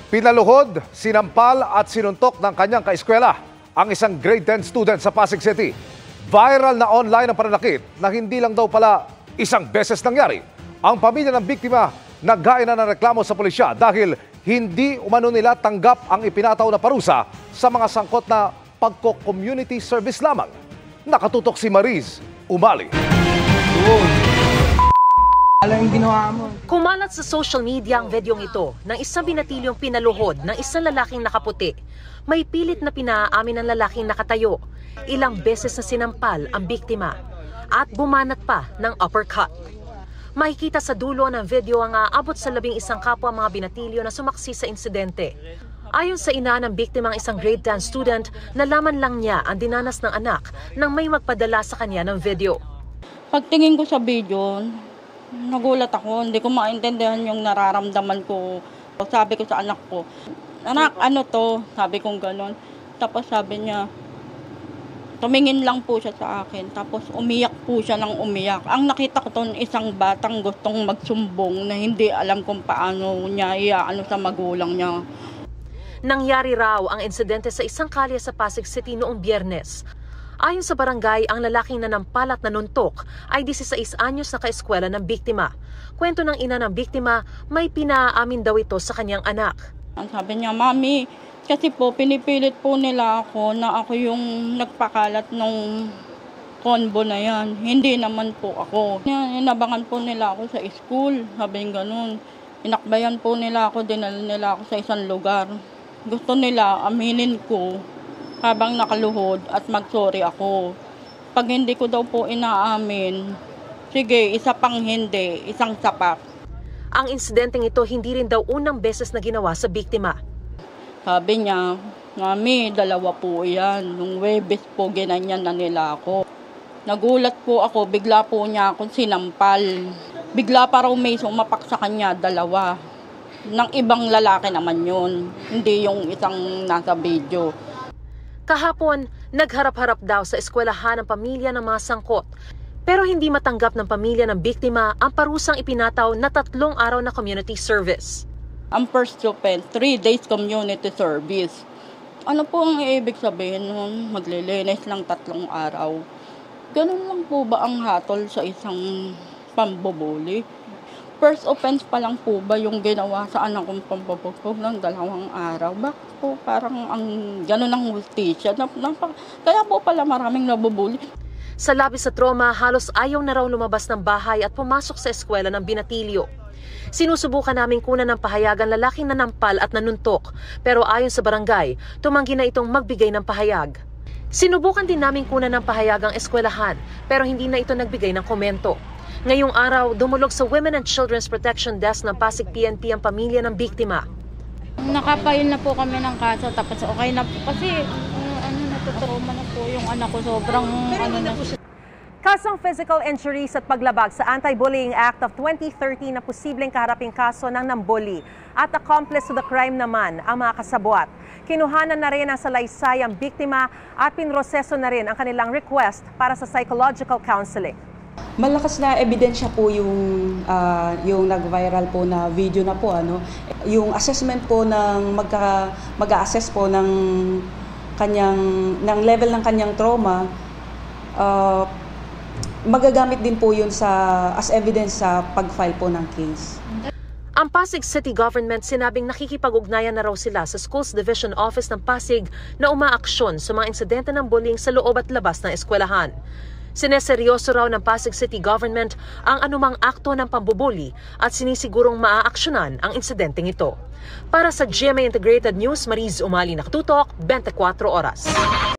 Pinaluhod, sinampal at sinuntok ng kanyang kaeskwela ang isang grade 10 student sa Pasig City. Viral na online ang pananakit na hindi lang daw pala isang beses nangyari. Ang pamilya ng biktima naghain na ng reklamo sa pulisya dahil hindi umano nila tanggap ang ipinataw na parusa sa mga sangkot na pagko-community service lamang. Nakatutok si Mariz Umali. Alam yung ginawa mo. Kumalat sa social media ang videong ito ng isang binatilyong pinaluhod ng isang lalaking nakaputi. May pilit na pinaamin ng lalaking nakatayo. Ilang beses na sinampal ang biktima at bumanat pa ng uppercut. Makikita sa dulo ng video ang aabot sa 11 kapwa mga binatilyo na sumaksi sa insidente. Ayon sa ina ng biktima, ang isang grade 10 student, nalaman lang niya ang dinanas ng anak nang may magpadala sa kanya ng video. Pagtingin ko sa video, nagulat ako, hindi ko maintindihan yung nararamdaman ko. Sabi ko sa anak ko, "Anak, ano to?" Sabi kong gano'n. Tapos sabi niya, tumingin lang po siya sa akin. Tapos umiyak po siya ng umiyak. Ang nakita ko doon, isang batang gustong magsumbong na hindi alam kung paano niya iaano sa magulang niya. Nangyari raw ang insidente sa isang kalye sa Pasig City noong Biyernes. Ayon sa barangay, ang lalaking nanampal at nanuntok ay 16 anyos na kaeskwela ng biktima. Kwento ng ina ng biktima, may pinaamin daw ito sa kanyang anak. Sabi niya, "Mami, kasi po pinipilit po nila ako na ako yung nagpakalat nung konbo na yan. Hindi naman po ako. Inabangan po nila ako sa school." Sabi niya ganun. Inakbayan po nila ako, dinala nila ako sa isang lugar. Gusto nila aminin ko habang nakaluhod at mag-sorry ako. Pag hindi ko daw po inaamin, sige, isa pang hindi, isang sapak. Ang insidenteng ito hindi rin daw unang beses na ginawa sa biktima. Sabi niya, "Mami, dalawa po yan. Nung Webes po, ginanyan na nila ako." Nagulat po ako, bigla po niya akong sinampal. Bigla pa raw may sumapak sa kanya, dalawa. Ng ibang lalaki naman yun, hindi yung isang nasa video. Kahapon, nagharap-harap daw sa eskwelahan ng pamilya ng mga sangkot. Pero hindi matanggap ng pamilya ng biktima ang parusang ipinataw na 3 araw na community service. Ang first offense, 3 days community service. Ano po ang ibig sabihin nun? Maglilinis lang 3 araw. Ganun lang po ba ang hatol sa isang pambubuli? First offense pa lang po ba yung ginawa sa anak kong pambubog ng 2 araw? Bakit po parang ang gano'n ang hustisya? Kaya po pala maraming nabubuli. Sa labis sa trauma, halos ayaw na raw lumabas ng bahay at pumasok sa eskwela ng binatilyo. Sinusubukan naming kunan ng pahayagan lalaking nanampal at nanuntok, pero ayon sa barangay, tumanggi na itong magbigay ng pahayag. Sinubukan din naming kunan ng pahayagang eskwelahan, pero hindi na ito nagbigay ng komento. Ngayong araw, dumulog sa Women and Children's Protection Desk ng Pasig PNP ang pamilya ng biktima. Nakapail na po kami ng kaso, tapos okay na po kasi natutrauma na po yung anak ko, sobrang na po. Kasong physical injuries at paglabag sa Anti-Bullying Act of 2013 na posibleng kaharaping kaso ng nambully at accomplice to the crime naman ang mga kasabwat. Kinuhanan na rin ang salaysay ang biktima at pinroseso na rin ang kanilang request para sa psychological counseling. Malakas na ebidensya po yung nag-viral po na video na po, yung assessment po ng mag-a-assess po ng level ng kanyang trauma, magagamit din po yun as evidence sa pag-file po ng case. Ang Pasig City Government sinabing nakikipag-ugnayan na raw sila sa Schools Division Office ng Pasig na umaaksyon sa mga insidente ng bullying sa loob at labas ng eskwelahan. Sineseryoso raw ng Pasig City Government ang anumang akto ng pambubuli at sinisigurong maaaksyonan ang insidenteng ito. Para sa GMA Integrated News, Mariz Umali, nakatutok, 24 oras.